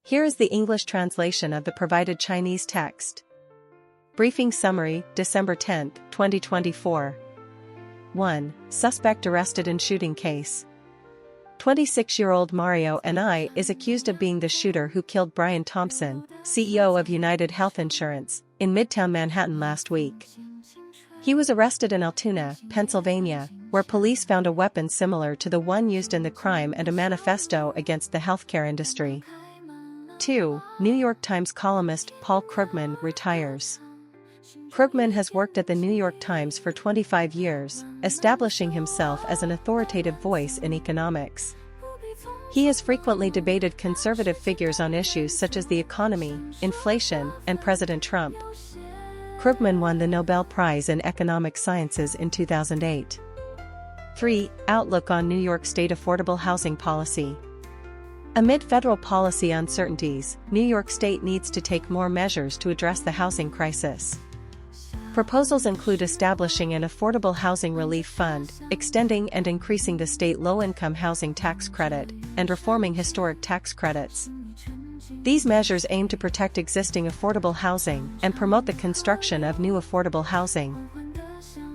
Here is the English translation of the provided Chinese text. Briefing summary, December 10, 2024. 1. Suspect arrested in shooting case. 26-year-old Mario N.I. is accused of being the shooter who killed Brian Thompson, CEO of United Health Insurance, in Midtown Manhattan last week. He was arrested in Altoona, Pennsylvania, where police found a weapon similar to the one used in the crime and a manifesto against the healthcare industry. 2. New York Times columnist Paul Krugman retires. Krugman has worked at the New York Times for 25 years, establishing himself as an authoritative voice in economics. He has frequently debated conservative figures on issues such as the economy, inflation, and President Trump. Krugman won the Nobel Prize in Economic Sciences in 2008. 3. Outlook on New York State affordable housing policy. Amid federal policy uncertainties, New York State needs to take more measures to address the housing crisis. Proposals include establishing an affordable housing relief fund, extending and increasing the state low-income housing tax credit, and reforming historic tax credits. These measures aim to protect existing affordable housing and promote the construction of new affordable housing.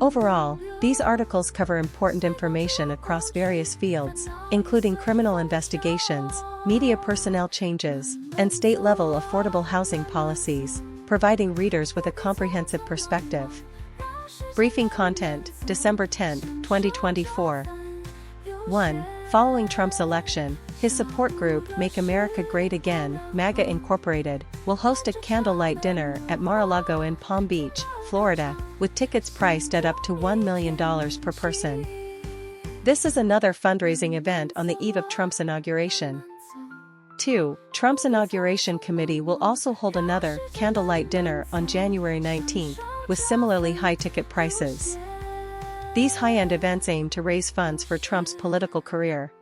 Overall, these articles cover important information across various fields, including criminal investigations, media personnel changes, and state-level affordable housing policies, providing readers with a comprehensive perspective. Briefing content, December 10, 2024. 1. Following Trump's election, his support group Make America Great Again, MAGA Incorporated, will host a candlelight dinner at Mar-a-Lago in Palm Beach, Florida, with tickets priced at up to $1 million per person. This is another fundraising event on the eve of Trump's inauguration. 2. Trump's inauguration committee will also hold another candlelight dinner on January 19, with similarly high ticket prices. These high-end events aim to raise funds for Trump's political career.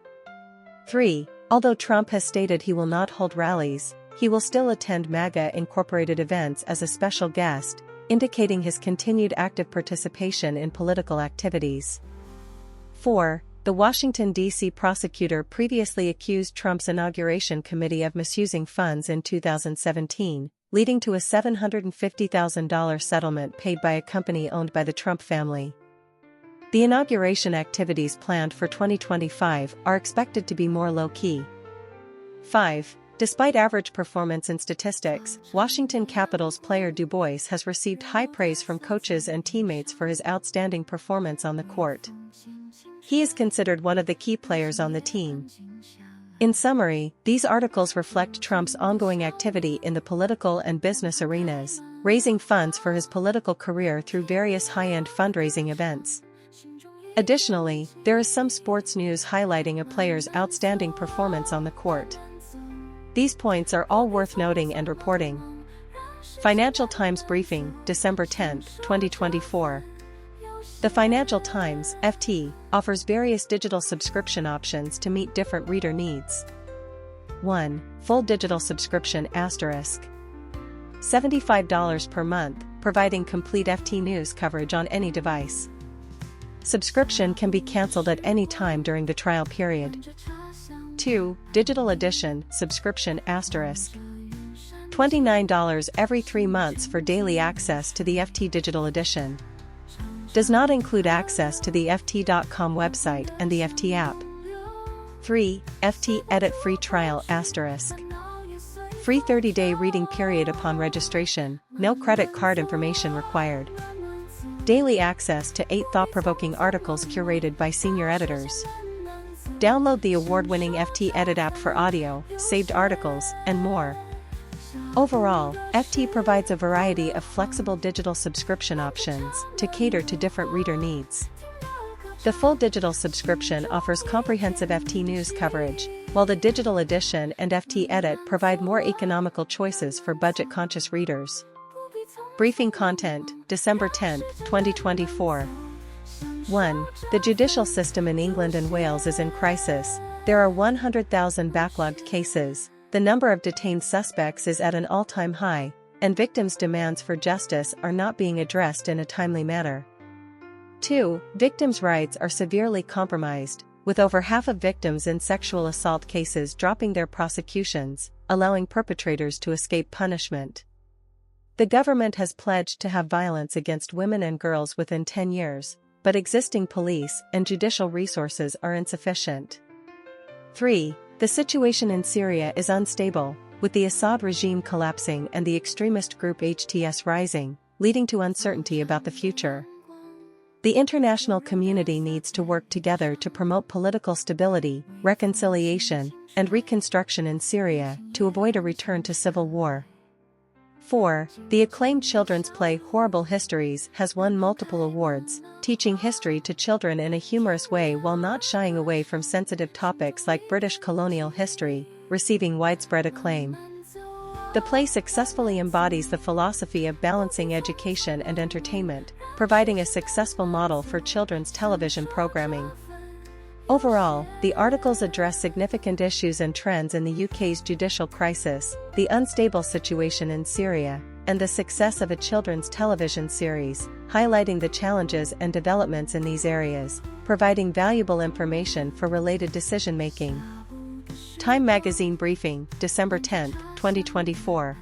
3. Although Trump has stated he will not hold rallies, he will still attend MAGA Incorporated events as a special guest, indicating his continued active participation in political activities. 4. The Washington, D.C. prosecutor previously accused Trump's inauguration committee of misusing funds in 2017, leading to a $750,000 settlement paid by a company owned by the Trump family. The inauguration activities planned for 2025 are expected to be more low-key. 5. Despite average performance in statistics, Washington Capitals player Du Bois has received high praise from coaches and teammates for his outstanding performance on the court. He is considered one of the key players on the team. In summary, these articles reflect Trump's ongoing activity in the political and business arenas, raising funds for his political career through various high-end fundraising events. Additionally, there is some sports news highlighting a player's outstanding performance on the court. These points are all worth noting and reporting. Financial Times Briefing, December 10, 2024. The Financial Times, FT, offers various digital subscription options to meet different reader needs. 1. Full digital subscription *. $75 per month, providing complete FT news coverage on any device. Subscription can be cancelled at any time during the trial period. 2. Digital Edition subscription *. $29 every 3 months for daily access to the FT Digital Edition. Does not include access to the FT.com website and the FT app. 3. FT Edit free trial *. Free 30-day reading period upon registration, no credit card information required. Daily access to 8 thought-provoking articles curated by senior editors. Download the award-winning FT Edit app for audio, saved articles, and more. Overall, FT provides a variety of flexible digital subscription options to cater to different reader needs. The full digital subscription offers comprehensive FT news coverage, while the digital edition and FT Edit provide more economical choices for budget-conscious readers. Briefing content, December 10, 2024. 1. The judicial system in England and Wales is in crisis. There are 100,000 backlogged cases, the number of detained suspects is at an all-time high, and victims' demands for justice are not being addressed in a timely manner. 2. Victims' rights are severely compromised, with over half of victims in sexual assault cases dropping their prosecutions, allowing perpetrators to escape punishment. The government has pledged to have violence against women and girls within 10 years, but existing police and judicial resources are insufficient. 3. The situation in Syria is unstable, with the Assad regime collapsing and the extremist group HTS rising, leading to uncertainty about the future. The international community needs to work together to promote political stability, reconciliation, and reconstruction in Syria to avoid a return to civil war. 4. The acclaimed children's play Horrible Histories has won multiple awards, teaching history to children in a humorous way while not shying away from sensitive topics like British colonial history, receiving widespread acclaim. The play successfully embodies the philosophy of balancing education and entertainment, providing a successful model for children's television programming. Overall, the articles address significant issues and trends in the UK's judicial crisis, the unstable situation in Syria, and the success of a children's television series, highlighting the challenges and developments in these areas, providing valuable information for related decision-making. Time Magazine Briefing, December 10, 2024.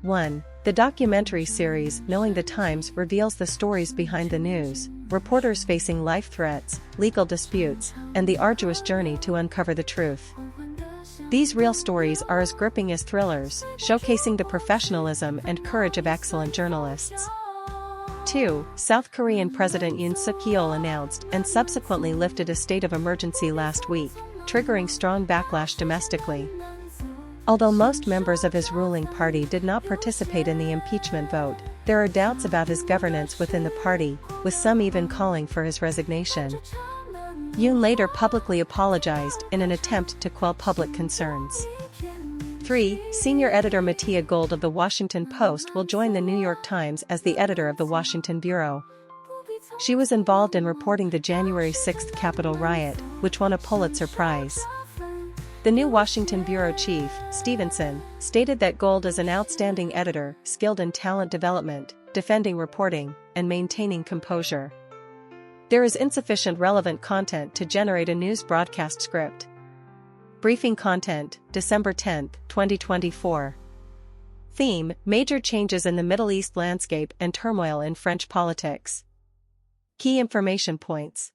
1. The documentary series Knowing the Times reveals the stories behind the news, reporters facing life threats, legal disputes, and the arduous journey to uncover the truth. These real stories are as gripping as thrillers, showcasing the professionalism and courage of excellent journalists. 2. South Korean President Yoon Suk-yeol announced and subsequently lifted a state of emergency last week, triggering strong backlash domestically. Although most members of his ruling party did not participate in the impeachment vote, there are doubts about his governance within the party, with some even calling for his resignation. Yoon later publicly apologized in an attempt to quell public concerns. 3. Senior editor Mattia Gold of The Washington Post will join The New York Times as the editor of the Washington Bureau. She was involved in reporting the January 6 Capitol riot, which won a Pulitzer Prize. The new Washington Bureau chief, Stevenson, stated that Gold is an outstanding editor, skilled in talent development, defending reporting, and maintaining composure. There is insufficient relevant content to generate a news broadcast script. Briefing content, December 10, 2024. Theme: Major changes in the Middle East landscape and turmoil in French politics. Key information points.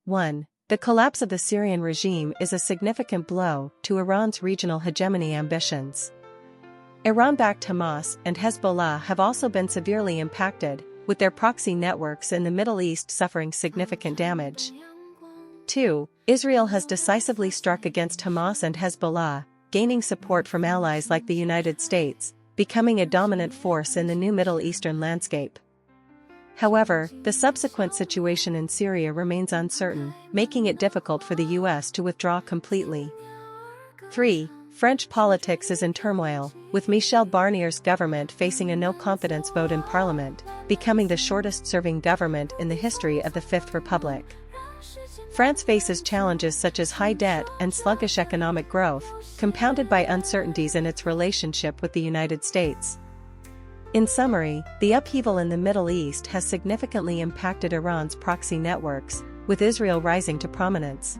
1. The collapse of the Syrian regime is a significant blow to Iran's regional hegemony ambitions. Iran-backed Hamas and Hezbollah have also been severely impacted, with their proxy networks in the Middle East suffering significant damage. 2. Israel has decisively struck against Hamas and Hezbollah, gaining support from allies like the United States, becoming a dominant force in the new Middle Eastern landscape. However, the subsequent situation in Syria remains uncertain, making it difficult for the U.S. to withdraw completely. 3. French politics is in turmoil, with Michel Barnier's government facing a no-confidence vote in Parliament, becoming the shortest-serving government in the history of the Fifth Republic. France faces challenges such as high debt and sluggish economic growth, compounded by uncertainties in its relationship with the United States. In summary, the upheaval in the Middle East has significantly impacted Iran's proxy networks, with Israel rising to prominence.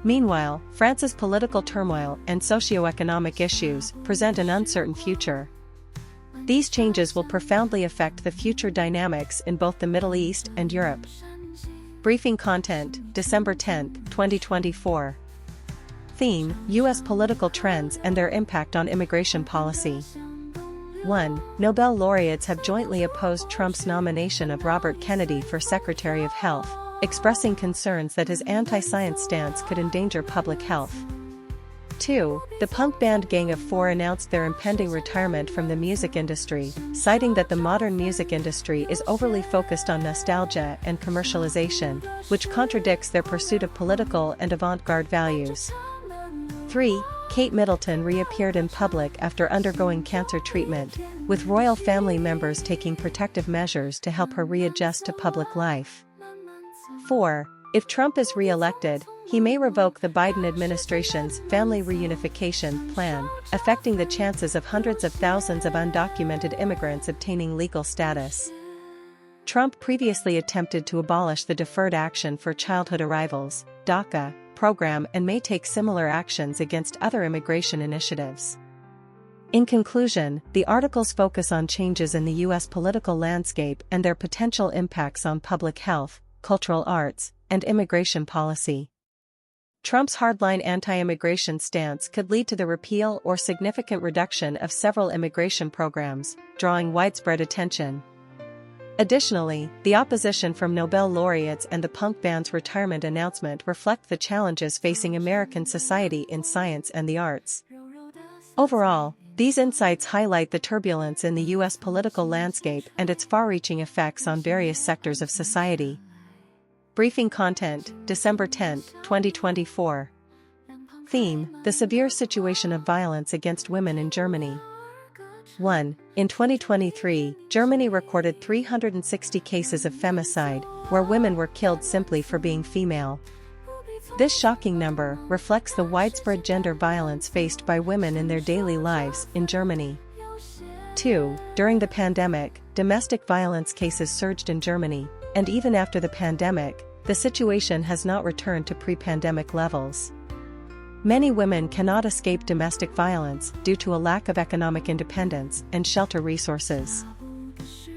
Meanwhile, France's political turmoil and socio-economic issues present an uncertain future. These changes will profoundly affect the future dynamics in both the Middle East and Europe. Briefing content, December 10, 2024. Theme: U.S. political trends and their impact on immigration policy. 1. Nobel laureates have jointly opposed Trump's nomination of Robert Kennedy for Secretary of Health, expressing concerns that his anti-science stance could endanger public health. 2. The punk band Gang of Four announced their impending retirement from the music industry, citing that the modern music industry is overly focused on nostalgia and commercialization, which contradicts their pursuit of political and avant-garde values. 3. Kate Middleton reappeared in public after undergoing cancer treatment, with royal family members taking protective measures to help her readjust to public life. 4. If Trump is re-elected, he may revoke the Biden administration's family reunification plan, affecting the chances of hundreds of thousands of undocumented immigrants obtaining legal status. Trump previously attempted to abolish the Deferred Action for Childhood Arrivals (DACA) program and may take similar actions against other immigration initiatives. In conclusion, the articles focus on changes in the U.S. political landscape and their potential impacts on public health, cultural arts, and immigration policy. Trump's hardline anti-immigration stance could lead to the repeal or significant reduction of several immigration programs, drawing widespread attention. Additionally, the opposition from Nobel laureates and the punk band's retirement announcement reflect the challenges facing American society in science and the arts. Overall, these insights highlight the turbulence in the U.S. political landscape and its far-reaching effects on various sectors of society. Briefing content, December 10, 2024. Theme: the severe situation of violence against women in Germany. 1. In 2023, Germany recorded 360 cases of femicide, where women were killed simply for being female. This shocking number reflects the widespread gender violence faced by women in their daily lives in Germany. 2. During the pandemic, domestic violence cases surged in Germany, and even after the pandemic, the situation has not returned to pre-pandemic levels. Many women cannot escape domestic violence due to a lack of economic independence and shelter resources.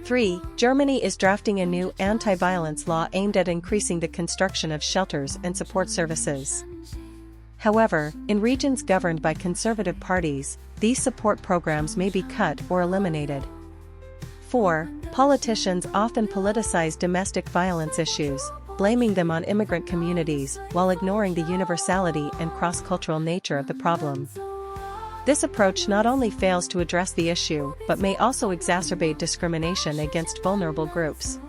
3. Germany is drafting a new anti-violence law aimed at increasing the construction of shelters and support services. However, in regions governed by conservative parties, these support programs may be cut or eliminated. 4. Politicians often politicize domestic violence issues, blaming them on immigrant communities while ignoring the universality and cross-cultural nature of the problem. This approach not only fails to address the issue but may also exacerbate discrimination against vulnerable groups.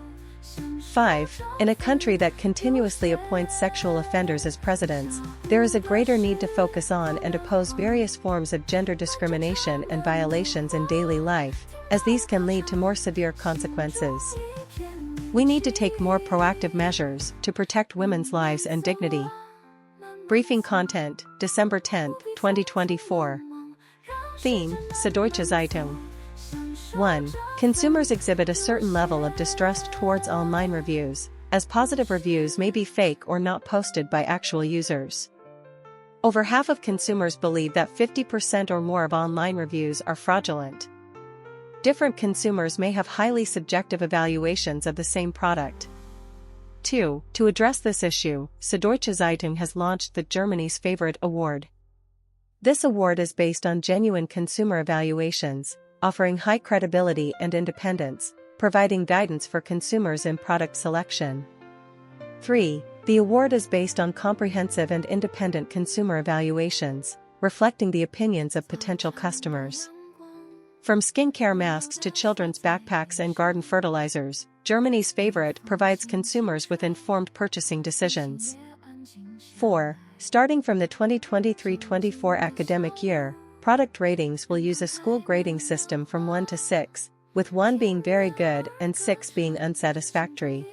5. In a country that continuously appoints sexual offenders as presidents, there is a greater need to focus on and oppose various forms of gender discrimination and violations in daily life, as these can lead to more severe consequences. We need to take more proactive measures to protect women's lives and dignity. Briefing content, December 10, 2024. Theme: Süddeutsche Zeitung. 1. Consumers exhibit a certain level of distrust towards online reviews, as positive reviews may be fake or not posted by actual users. Over half of consumers believe that 50% or more of online reviews are fraudulent. Different consumers may have highly subjective evaluations of the same product. 2. To address this issue, Süddeutsche Zeitung has launched the Germany's Favorite Award. This award is based on genuine consumer evaluations, offering high credibility and independence, providing guidance for consumers in product selection. 3. The award is based on comprehensive and independent consumer evaluations, reflecting the opinions of potential customers. From skincare masks to children's backpacks and garden fertilizers, Germany's Favorite provides consumers with informed purchasing decisions. 4. Starting from the 2023-24 academic year, product ratings will use a school grading system from 1 to 6, with 1 being very good and 6 being unsatisfactory.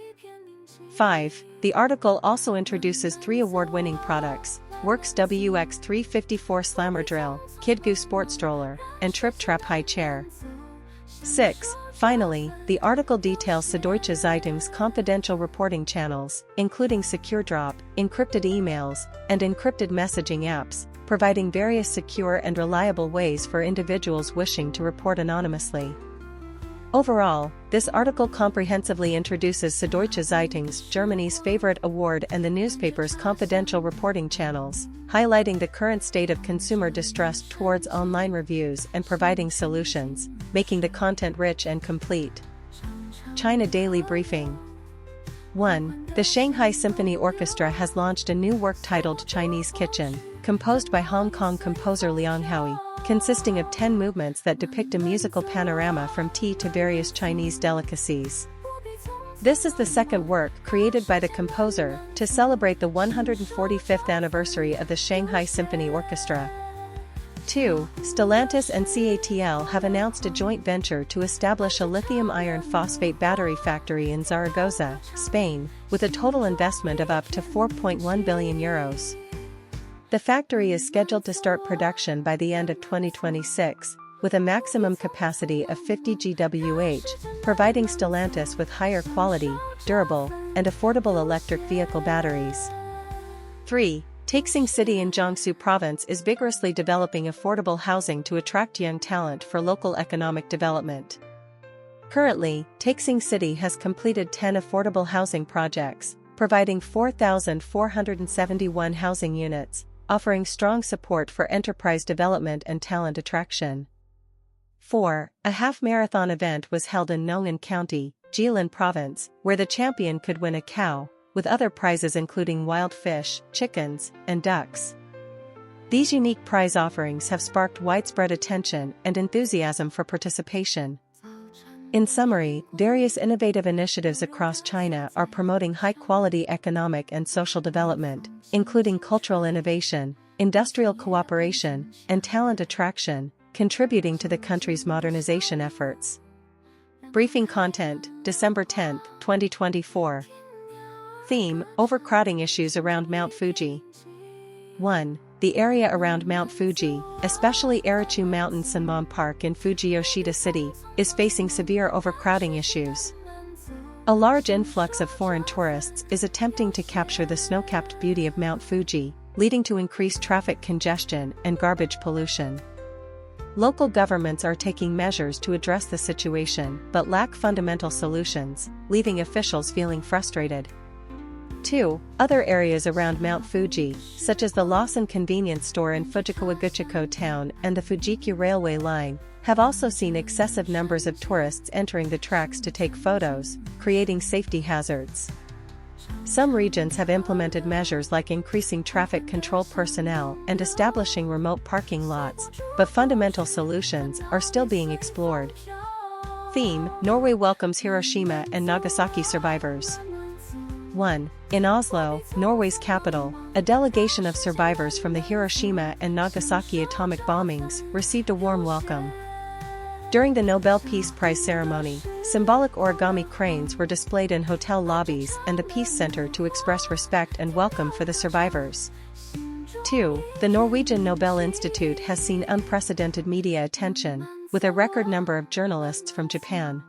5. The article also introduces 3 award-winning products: Works WX354 Slammer Drill, KidGoo Sport Stroller, and Trip Trap High Chair. 6. Finally, the article details Süddeutsche Zeitung's confidential reporting channels, including secure drop, encrypted emails, and encrypted messaging apps, providing various secure and reliable ways for individuals wishing to report anonymously. Overall, this article comprehensively introduces Süddeutsche Zeitung's Germany's Favorite Award and the newspaper's confidential reporting channels, highlighting the current state of consumer distrust towards online reviews and providing solutions, making the content rich and complete. China Daily Briefing. 1. The Shanghai Symphony Orchestra has launched a new work titled Chinese Kitchen, composed by Hong Kong composer Liang Howie, consisting of 10 movements that depict a musical panorama from tea to various Chinese delicacies. This is the second work created by the composer to celebrate the 145th anniversary of the Shanghai Symphony Orchestra. 2. Stellantis and CATL have announced a joint venture to establish a lithium iron phosphate battery factory in Zaragoza, Spain, with a total investment of up to €4.1 billion. The factory is scheduled to start production by the end of 2026, with a maximum capacity of 50 GWh, providing Stellantis with higher quality, durable, and affordable electric vehicle batteries. 3. Taixing City in Jiangsu Province is vigorously developing affordable housing to attract young talent for local economic development. Currently, Taixing City has completed 10 affordable housing projects, providing 4,471 housing units, offering strong support for enterprise development and talent attraction. 4. A half-marathon event was held in Nong'an County, Jilin Province, where the champion could win a cow, with other prizes including wild fish, chickens, and ducks. These unique prize offerings have sparked widespread attention and enthusiasm for participation. In summary, various innovative initiatives across China are promoting high-quality economic and social development, including cultural innovation, industrial cooperation, and talent attraction, contributing to the country's modernization efforts. Briefing content, December 10, 2024. Theme: Overcrowding issues around Mount Fuji. 1. The area around Mount Fuji, especially Erichu Mountain Sanmon Park in Fujiyoshida City, is facing severe overcrowding issues. A large influx of foreign tourists is attempting to capture the snow-capped beauty of Mount Fuji, leading to increased traffic congestion and garbage pollution. Local governments are taking measures to address the situation but lack fundamental solutions, leaving officials feeling frustrated. 2. Other areas around Mount Fuji, such as the Lawson convenience store in Fujikawaguchiko town and the Fujikyu railway line, have also seen excessive numbers of tourists entering the tracks to take photos, creating safety hazards. Some regions have implemented measures like increasing traffic control personnel and establishing remote parking lots, but fundamental solutions are still being explored. Theme: Norway welcomes Hiroshima and Nagasaki survivors. 1. In Oslo, Norway's capital, a delegation of survivors from the Hiroshima and Nagasaki atomic bombings received a warm welcome. During the Nobel Peace Prize ceremony, symbolic origami cranes were displayed in hotel lobbies and the Peace Center to express respect and welcome for the survivors. 2. The Norwegian Nobel Institute has seen unprecedented media attention, with a record number of journalists from Japan.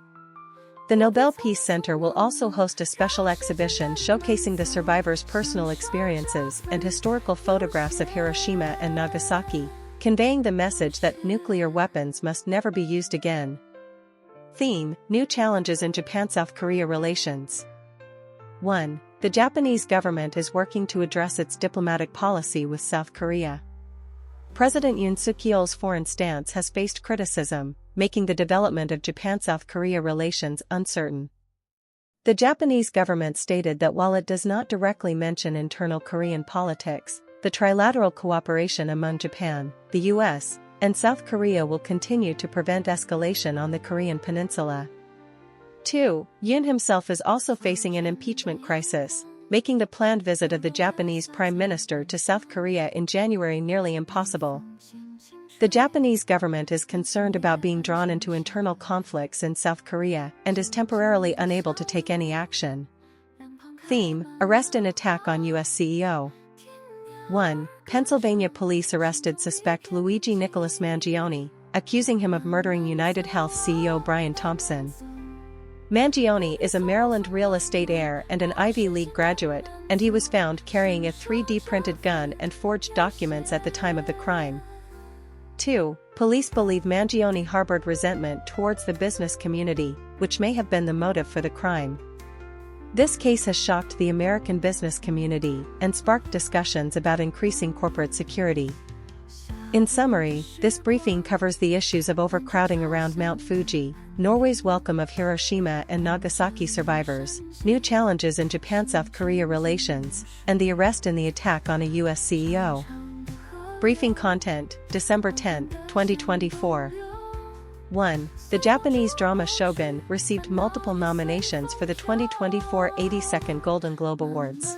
The Nobel Peace Center will also host a special exhibition showcasing the survivors' personal experiences and historical photographs of Hiroshima and Nagasaki, conveying the message that nuclear weapons must never be used again. Theme: New challenges in Japan-South Korea relations. 1. The Japanese government is working to address its diplomatic policy with South Korea. President Yoon Suk-yeol's foreign stance has faced criticism, making the development of Japan-South Korea relations uncertain. The Japanese government stated that while it does not directly mention internal Korean politics, the trilateral cooperation among Japan, the US, and South Korea will continue to prevent escalation on the Korean peninsula. 2. Yoon himself is also facing an impeachment crisis, making the planned visit of the Japanese Prime Minister to South Korea in January nearly impossible. The Japanese government is concerned about being drawn into internal conflicts in South Korea and is temporarily unable to take any action. Theme: Arrest and attack on US CEO. 1. Pennsylvania police arrested suspect Luigi Nicholas Mangione, accusing him of murdering United Health CEO Brian Thompson. Mangione is a Maryland real estate heir and an Ivy League graduate, and he was found carrying a 3D printed gun and forged documents at the time of the crime. 2. Police believe Mangione harbored resentment towards the business community, which may have been the motive for the crime. This case has shocked the American business community and sparked discussions about increasing corporate security. In summary, this briefing covers the issues of overcrowding around Mount Fuji, Norway's welcome of Hiroshima and Nagasaki survivors, new challenges in Japan-South Korea relations, and the arrest and the attack on a US CEO. Briefing content, December 10, 2024. 1. The Japanese drama Shogun received multiple nominations for the 2024 82nd Golden Globe Awards.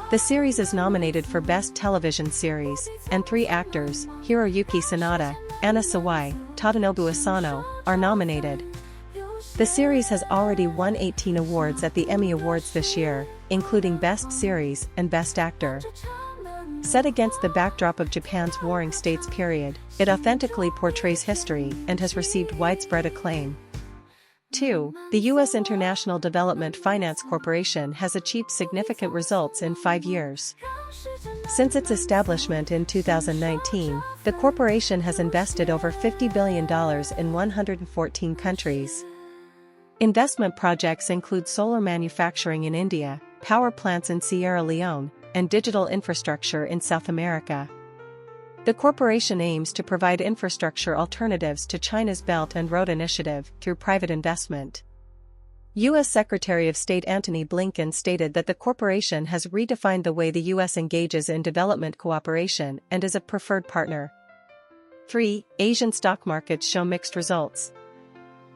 The series is nominated for Best Television Series, and 3 actors, Hiroyuki Sanada, Anna Sawai, Tadanobu Asano, are nominated. The series has already won 18 awards at the Emmy Awards this year, including Best Series and Best Actor. Set against the backdrop of Japan's Warring States period, it authentically portrays history and has received widespread acclaim. 2. The U.S. International Development Finance Corporation has achieved significant results in 5 years. Since its establishment in 2019, the corporation has invested over $50 billion in 114 countries. Investment projects include solar manufacturing in India, power plants in Sierra Leone, and digital infrastructure in South America. The corporation aims to provide infrastructure alternatives to China's Belt and Road Initiative through private investment. U.S. Secretary of State Antony Blinken stated that the corporation has redefined the way the U.S. engages in development cooperation and is a preferred partner. 3. Asian stock markets show mixed results.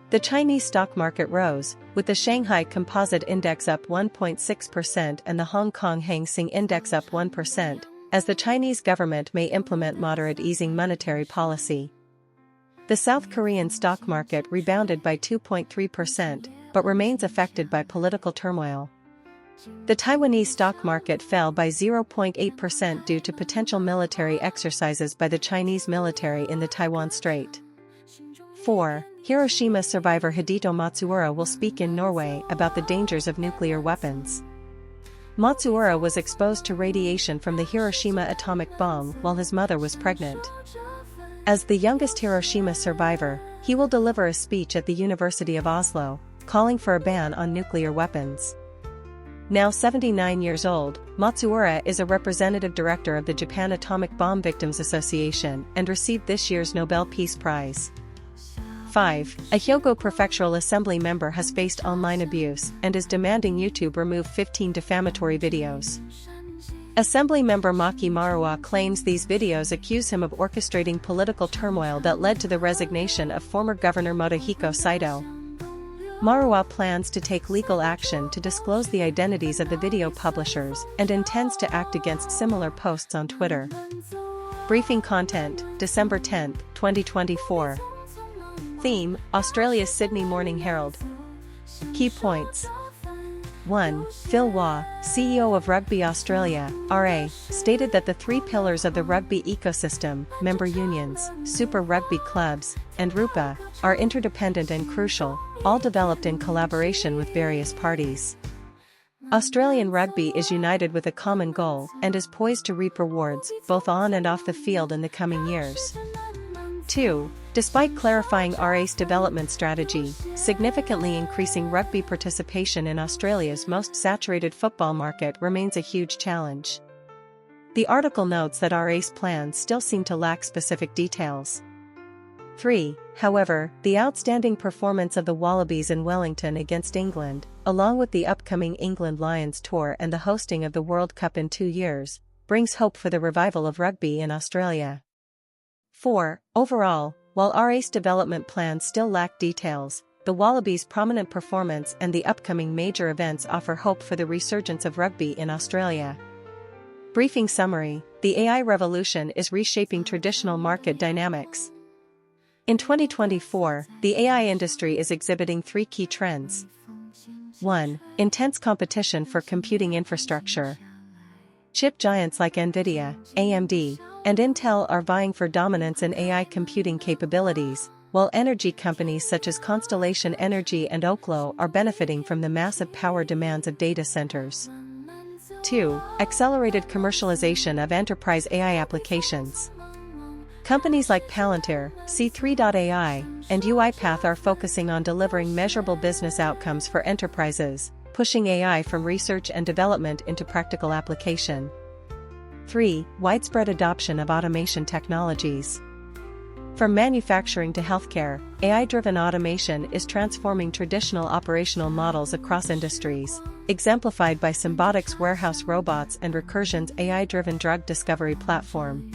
The Chinese stock market rose, with the Shanghai Composite Index up 1.6% and the Hong Kong Hang Seng Index up 1%, as the Chinese government may implement moderate easing monetary policy. The South Korean stock market rebounded by 2.3%, but remains affected by political turmoil. The Taiwanese stock market fell by 0.8% due to potential military exercises by the Chinese military in the Taiwan Strait. 4. Hiroshima survivor Hideo Matsuura will speak in Norway about the dangers of nuclear weapons. Matsuura was exposed to radiation from the Hiroshima atomic bomb while his mother was pregnant. As the youngest Hiroshima survivor, he will deliver a speech at the University of Oslo, calling for a ban on nuclear weapons. Now 79 years old, Matsuura is a representative director of the Japan Atomic Bomb Victims Association and received this year's Nobel Peace Prize. 5. A Hyogo prefectural assembly member has faced online abuse and is demanding YouTube remove 15 defamatory videos. Assembly member Maki Maruwa claims these videos accuse him of orchestrating political turmoil that led to the resignation of former Governor Motohiko Saito. Maruwa plans to take legal action to disclose the identities of the video publishers and intends to act against similar posts on Twitter. Briefing content, December 10, 2024. Theme, Australia's Sydney Morning Herald. Key points. 1. Phil Waugh, CEO of Rugby Australia, RA, stated that the 3 pillars of the rugby ecosystem, member unions, super rugby clubs, and RUPA, are interdependent and crucial, all developed in collaboration with various parties. Australian rugby is united with a common goal and is poised to reap rewards, both on and off the field in the coming years. 2. Despite clarifying RA's development strategy, significantly increasing rugby participation in Australia's most saturated football market remains a huge challenge. The article notes that RA's plans still seem to lack specific details. 3. However, the outstanding performance of the Wallabies in Wellington against England, along with the upcoming England Lions tour and the hosting of the World Cup in 2 years, brings hope for the revival of rugby in Australia. 4. Overall, while RA's development plans still lack details, the Wallabies' prominent performance and the upcoming major events offer hope for the resurgence of rugby in Australia. Briefing summary: the AI revolution is reshaping traditional market dynamics. In 2024, the AI industry is exhibiting 3 key trends. 1. Intense competition for computing infrastructure. Chip giants like NVIDIA, AMD, and Intel are vying for dominance in AI computing capabilities, while energy companies such as Constellation Energy and Oklo are benefiting from the massive power demands of data centers. 2. Accelerated commercialization of enterprise AI applications. Companies like Palantir, C3.ai, and UiPath are focusing on delivering measurable business outcomes for enterprises, pushing AI from research and development into practical application. 3. Widespread adoption of automation technologies. From manufacturing to healthcare, AI-driven automation is transforming traditional operational models across industries, exemplified by Symbotic's warehouse robots and Recursion's AI-driven drug discovery platform.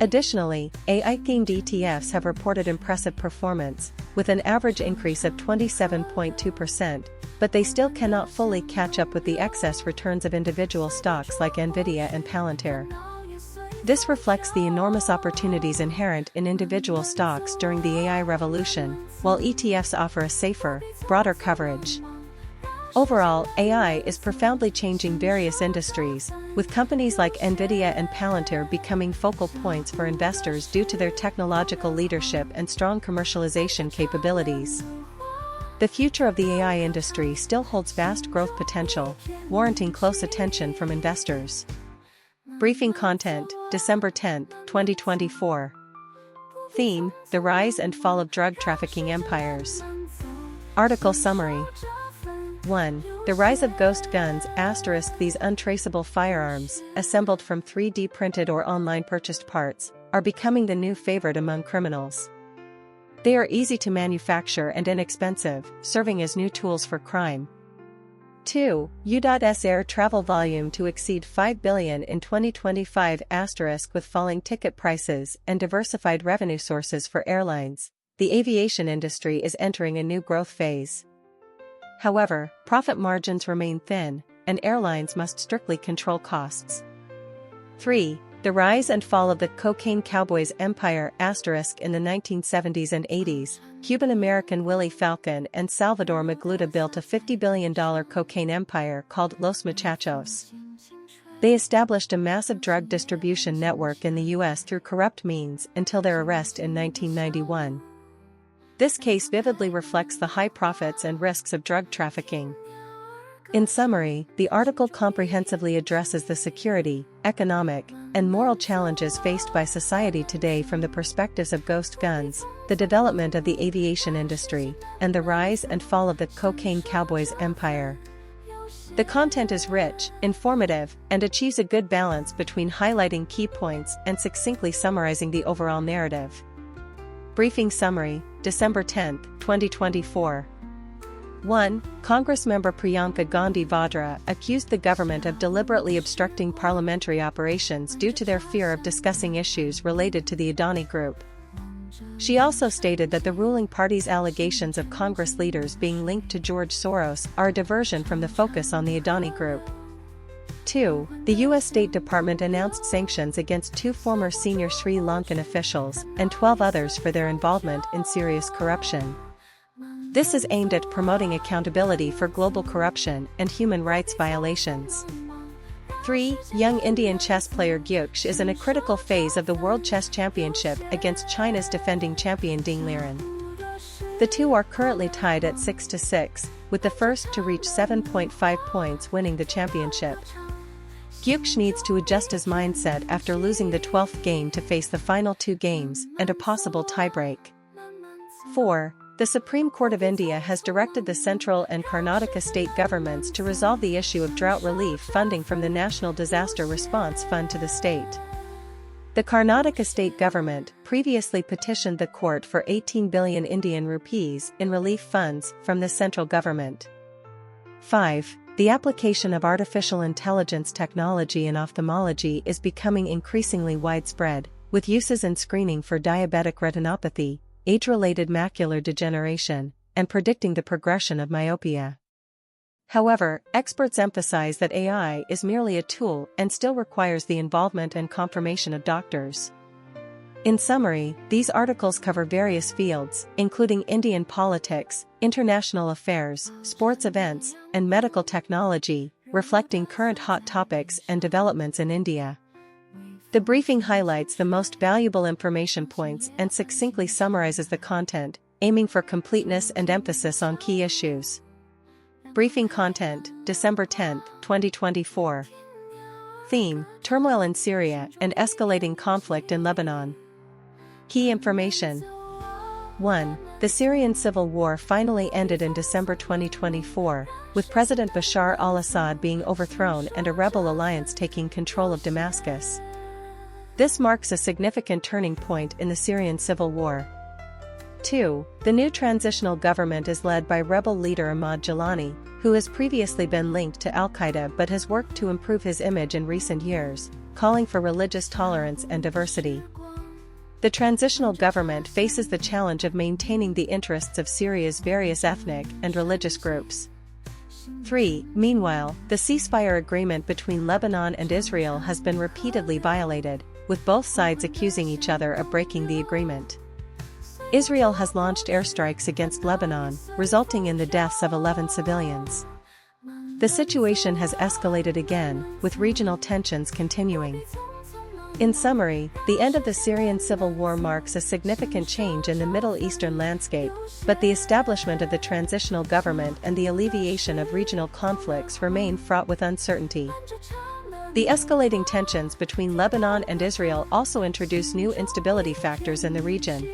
Additionally, AI-themed ETFs have reported impressive performance, with an average increase of 27.2%, but they still cannot fully catch up with the excess returns of individual stocks like NVIDIA and Palantir. This reflects the enormous opportunities inherent in individual stocks during the AI revolution, while ETFs offer a safer, broader coverage. Overall, AI is profoundly changing various industries, with companies like Nvidia and Palantir becoming focal points for investors due to their technological leadership and strong commercialization capabilities. The future of the AI industry still holds vast growth potential, warranting close attention from investors. Briefing content, December 10, 2024. Theme: The Rise and Fall of Drug Trafficking Empires. Article Summary. 1. The rise of ghost guns *. These untraceable firearms, assembled from 3D printed or online purchased parts, are becoming the new favorite among criminals. They are easy to manufacture and inexpensive, serving as new tools for crime. 2. U.S. air travel volume to exceed 5 billion in 2025 *. With falling ticket prices and diversified revenue sources for airlines, the aviation industry is entering a new growth phase. However, profit margins remain thin, and airlines must strictly control costs. 3. The rise and fall of the cocaine cowboys empire *. In the 1970s and 80s, Cuban-American Willie Falcon and Salvador Magluta built a $50 billion cocaine empire called Los Muchachos. They established a massive drug distribution network in the U.S. through corrupt means until their arrest in 1991. This case vividly reflects the high profits and risks of drug trafficking. In summary, the article comprehensively addresses the security, economic, and moral challenges faced by society today from the perspectives of ghost guns, the development of the aviation industry, and the rise and fall of the cocaine cowboys empire. The content is rich, informative, and achieves a good balance between highlighting key points and succinctly summarizing the overall narrative. Briefing Summary, December 10, 2024. 1. Congressmember Priyanka Gandhi Vadra accused the government of deliberately obstructing parliamentary operations due to their fear of discussing issues related to the Adani Group. She also stated that the ruling party's allegations of Congress leaders being linked to George Soros are a diversion from the focus on the Adani Group. 2. The U.S. State Department announced sanctions against 2 former senior Sri Lankan officials and 12 others for their involvement in serious corruption. This is aimed at promoting accountability for global corruption and human rights violations. 3. Young Indian chess player Gyoksh is in a critical phase of the World Chess Championship against China's defending champion Ding Liren. The two are currently tied at 6-6, with the first to reach 7.5 points winning the championship. Gyoksh needs to adjust his mindset after losing the 12th game to face the final 2 games and a possible tiebreak. 4. The Supreme Court of India has directed the central and Karnataka state governments to resolve the issue of drought relief funding from the National Disaster Response Fund to the state. The Karnataka state government previously petitioned the court for 18 billion Indian rupees in relief funds from the central government. 5. The application of artificial intelligence technology in ophthalmology is becoming increasingly widespread, with uses in screening for diabetic retinopathy, age-related macular degeneration, and predicting the progression of myopia. However, experts emphasize that AI is merely a tool and still requires the involvement and confirmation of doctors. In summary, these articles cover various fields, including Indian politics, international affairs, sports events, and medical technology, reflecting current hot topics and developments in India. The briefing highlights the most valuable information points and succinctly summarizes the content, aiming for completeness and emphasis on key issues. Briefing content, December 10, 2024. Theme: Turmoil in Syria and escalating conflict in Lebanon. Key information. 1. The Syrian civil war finally ended in December 2024, with President Bashar al-Assad being overthrown and a rebel alliance taking control of Damascus. This marks a significant turning point in the Syrian civil war. 2. The new transitional government is led by rebel leader Ahmad Jalani, who has previously been linked to al-Qaeda but has worked to improve his image in recent years, calling for religious tolerance and diversity. The transitional government faces the challenge of maintaining the interests of Syria's various ethnic and religious groups. 3. Meanwhile, the ceasefire agreement between Lebanon and Israel has been repeatedly violated, with both sides accusing each other of breaking the agreement. Israel has launched airstrikes against Lebanon, resulting in the deaths of 11 civilians. The situation has escalated again, with regional tensions continuing. In summary, the end of the Syrian civil war marks a significant change in the Middle Eastern landscape, but the establishment of the transitional government and the alleviation of regional conflicts remain fraught with uncertainty. The escalating tensions between Lebanon and Israel also introduce new instability factors in the region.